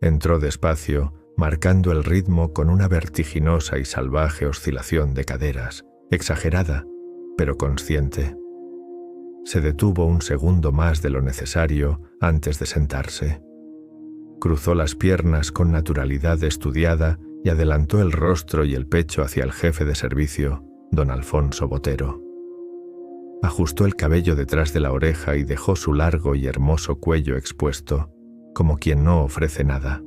Entró despacio, marcando el ritmo con una vertiginosa y salvaje oscilación de caderas, exagerada, pero consciente. Se detuvo un segundo más de lo necesario antes de sentarse. Cruzó las piernas con naturalidad estudiada y adelantó el rostro y el pecho hacia el jefe de servicio, don Alfonso Botero. Ajustó el cabello detrás de la oreja y dejó su largo y hermoso cuello expuesto, como quien no ofrece nada,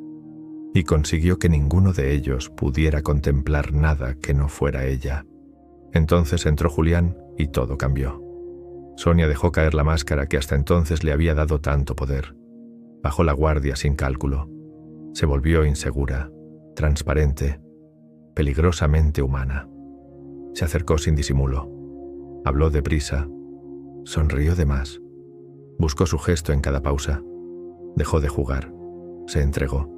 y consiguió que ninguno de ellos pudiera contemplar nada que no fuera ella. Entonces entró Julián y todo cambió. Sonia dejó caer la máscara que hasta entonces le había dado tanto poder. Bajó la guardia sin cálculo. Se volvió insegura, transparente, peligrosamente humana. Se acercó sin disimulo. Habló deprisa. Sonrió de más. Buscó su gesto en cada pausa. Dejó de jugar. Se entregó.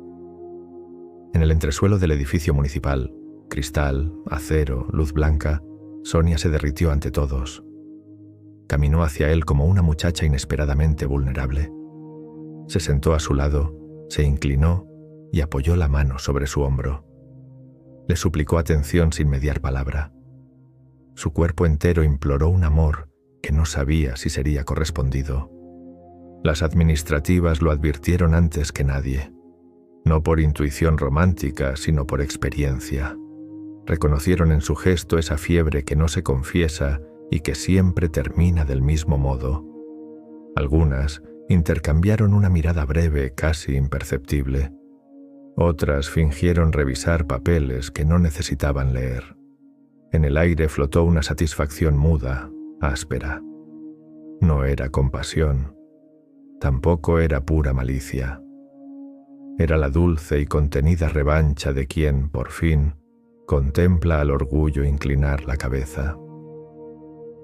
En el entresuelo del edificio municipal, cristal, acero, luz blanca, Sonia se derritió ante todos. Caminó hacia él como una muchacha inesperadamente vulnerable. Se sentó a su lado, se inclinó y apoyó la mano sobre su hombro. Le suplicó atención sin mediar palabra. Su cuerpo entero imploró un amor que no sabía si sería correspondido. Las administrativas lo advirtieron antes que nadie, no por intuición romántica, sino por experiencia. Reconocieron en su gesto esa fiebre que no se confiesa y que siempre termina del mismo modo. Algunas intercambiaron una mirada breve, casi imperceptible. Otras fingieron revisar papeles que no necesitaban leer. En el aire flotó una satisfacción muda, áspera. No era compasión, tampoco era pura malicia. Era la dulce y contenida revancha de quien, por fin, contempla al orgullo inclinar la cabeza.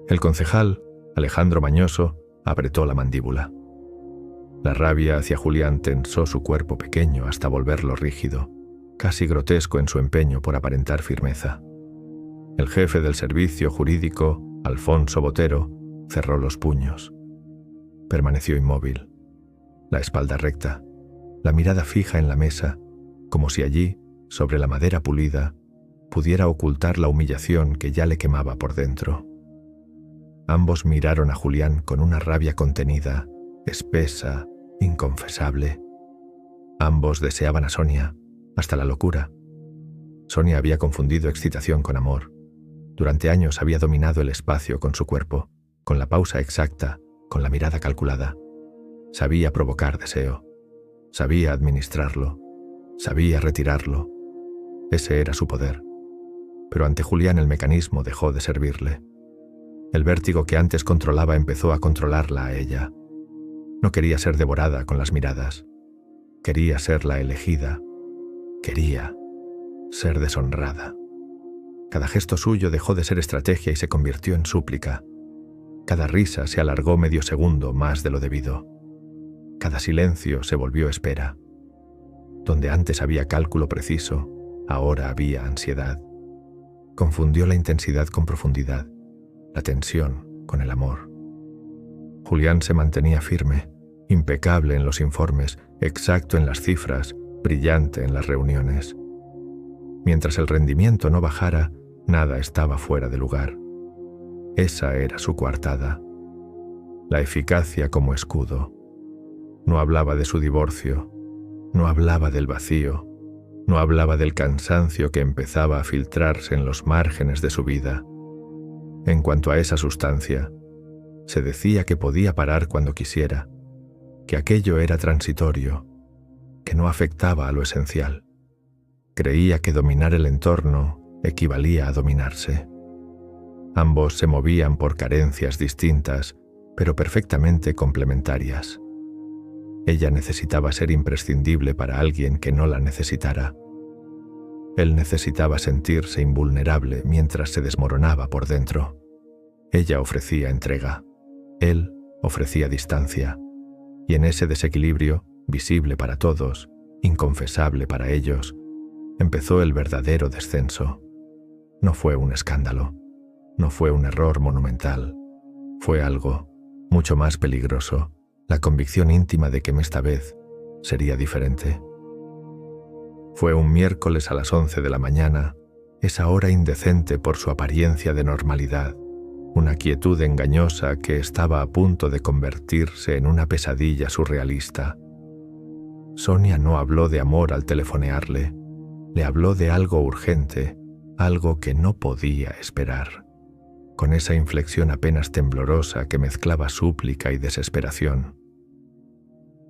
El concejal, Alejandro Mañoso, apretó la mandíbula. La rabia hacia Julián tensó su cuerpo pequeño hasta volverlo rígido, casi grotesco en su empeño por aparentar firmeza. El jefe del servicio jurídico, Alfonso Botero, cerró los puños. Permaneció inmóvil, la espalda recta, la mirada fija en la mesa, como si allí, sobre la madera pulida, pudiera ocultar la humillación que ya le quemaba por dentro. Ambos miraron a Julián con una rabia contenida, espesa, inconfesable. Ambos deseaban a Sonia, hasta la locura. Sonia había confundido excitación con amor. Durante años había dominado el espacio con su cuerpo, con la pausa exacta, con la mirada calculada. Sabía provocar deseo, sabía administrarlo, sabía retirarlo. Ese era su poder. Pero ante Julián el mecanismo dejó de servirle. El vértigo que antes controlaba empezó a controlarla a ella. No quería ser devorada con las miradas. Quería ser la elegida. Quería ser deshonrada. Cada gesto suyo dejó de ser estrategia y se convirtió en súplica. Cada risa se alargó medio segundo más de lo debido. Cada silencio se volvió espera. Donde antes había cálculo preciso, ahora había ansiedad. Confundió la intensidad con profundidad, la tensión con el amor. Julián se mantenía firme, impecable en los informes, exacto en las cifras, brillante en las reuniones. Mientras el rendimiento no bajara, nada estaba fuera de lugar. Esa era su coartada. La eficacia como escudo. No hablaba de su divorcio, no hablaba del vacío, no hablaba del cansancio que empezaba a filtrarse en los márgenes de su vida. En cuanto a esa sustancia, se decía que podía parar cuando quisiera, que aquello era transitorio, que no afectaba a lo esencial. Creía que dominar el entorno equivalía a dominarse. Ambos se movían por carencias distintas, pero perfectamente complementarias. Ella necesitaba ser imprescindible para alguien que no la necesitara. Él necesitaba sentirse invulnerable mientras se desmoronaba por dentro. Ella ofrecía entrega. Él ofrecía distancia. Y en ese desequilibrio, visible para todos, inconfesable para ellos, empezó el verdadero descenso. No fue un escándalo. No fue un error monumental. Fue algo mucho más peligroso. La convicción íntima de que esta vez sería diferente. Fue un miércoles a las 11 de la mañana, esa hora indecente por su apariencia de normalidad, una quietud engañosa que estaba a punto de convertirse en una pesadilla surrealista. Sonia no habló de amor al telefonearle, le habló de algo urgente, algo que no podía esperar, con esa inflexión apenas temblorosa que mezclaba súplica y desesperación.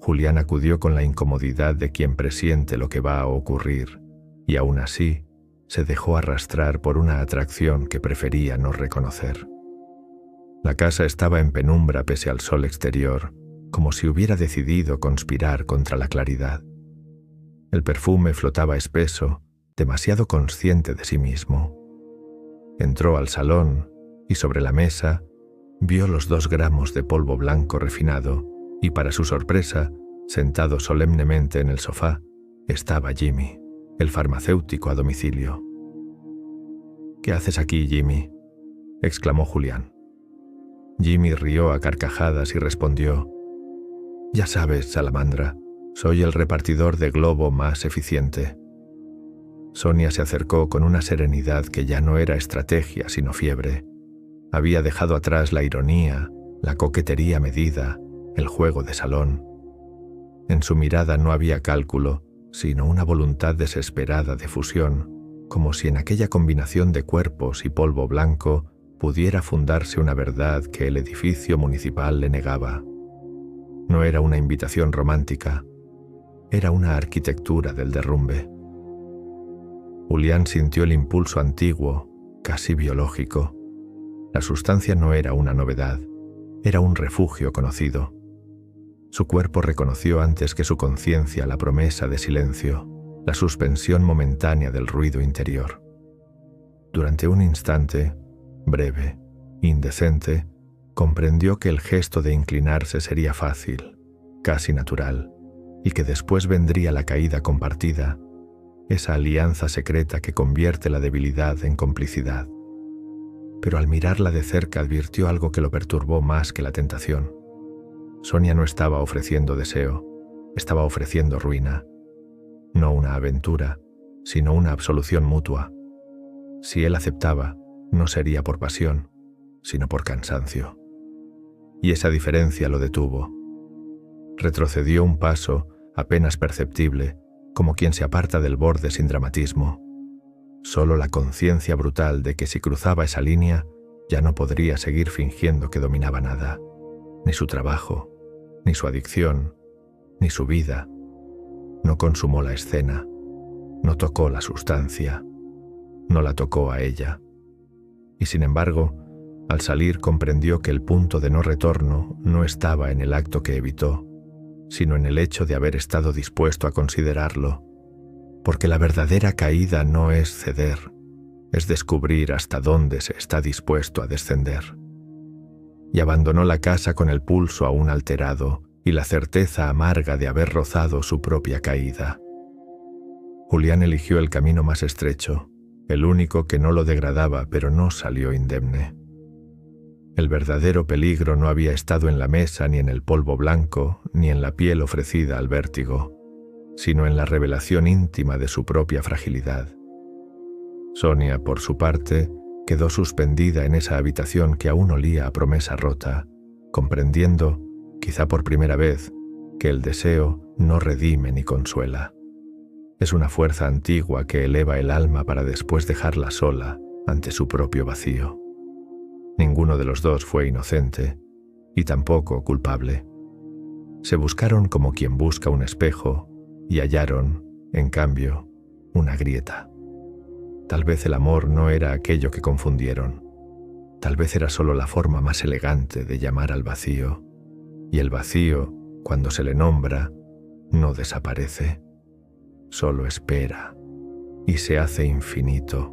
Julián acudió con la incomodidad de quien presiente lo que va a ocurrir, y aún así se dejó arrastrar por una atracción que prefería no reconocer. La casa estaba en penumbra pese al sol exterior, como si hubiera decidido conspirar contra la claridad. El perfume flotaba espeso, demasiado consciente de sí mismo. Entró al salón y sobre la mesa vio los 2 gramos de polvo blanco refinado y, para su sorpresa, sentado solemnemente en el sofá, estaba Jimmy, el farmacéutico a domicilio. «¿Qué haces aquí, Jimmy?», exclamó Julián. Jimmy rió a carcajadas y respondió: «Ya sabes, Salamandra, soy el repartidor de globo más eficiente». Sonia se acercó con una serenidad que ya no era estrategia sino fiebre. Había dejado atrás la ironía, la coquetería medida, el juego de salón. En su mirada no había cálculo, sino una voluntad desesperada de fusión, como si en aquella combinación de cuerpos y polvo blanco pudiera fundarse una verdad que el edificio municipal le negaba. No era una invitación romántica, era una arquitectura del derrumbe. Julián sintió el impulso antiguo, casi biológico. La sustancia no era una novedad, era un refugio conocido. Su cuerpo reconoció antes que su conciencia la promesa de silencio, la suspensión momentánea del ruido interior. Durante un instante, breve, indecente, comprendió que el gesto de inclinarse sería fácil, casi natural, y que después vendría la caída compartida, esa alianza secreta que convierte la debilidad en complicidad. Pero al mirarla de cerca advirtió algo que lo perturbó más que la tentación. Sonia no estaba ofreciendo deseo, estaba ofreciendo ruina. No una aventura, sino una absolución mutua. Si él aceptaba, no sería por pasión, sino por cansancio. Y esa diferencia lo detuvo. Retrocedió un paso, apenas perceptible, como quien se aparta del borde sin dramatismo. Solo la conciencia brutal de que si cruzaba esa línea, ya no podría seguir fingiendo que dominaba nada, ni su trabajo, ni su adicción, ni su vida. No consumó la escena, no tocó la sustancia, no la tocó a ella. Y sin embargo, al salir comprendió que el punto de no retorno no estaba en el acto que evitó, sino en el hecho de haber estado dispuesto a considerarlo, porque la verdadera caída no es ceder, es descubrir hasta dónde se está dispuesto a descender. Y abandonó la casa con el pulso aún alterado y la certeza amarga de haber rozado su propia caída. Julián eligió el camino más estrecho, el único que no lo degradaba, pero no salió indemne. El verdadero peligro no había estado en la mesa, ni en el polvo blanco, ni en la piel ofrecida al vértigo, sino en la revelación íntima de su propia fragilidad. Sonia, por su parte, quedó suspendida en esa habitación que aún olía a promesa rota, comprendiendo, quizá por primera vez, que el deseo no redime ni consuela. Es una fuerza antigua que eleva el alma para después dejarla sola ante su propio vacío. Ninguno de los dos fue inocente, y tampoco culpable. Se buscaron como quien busca un espejo, y hallaron, en cambio, una grieta. Tal vez el amor no era aquello que confundieron. Tal vez era solo la forma más elegante de llamar al vacío, y el vacío, cuando se le nombra, no desaparece, solo espera, y se hace infinito,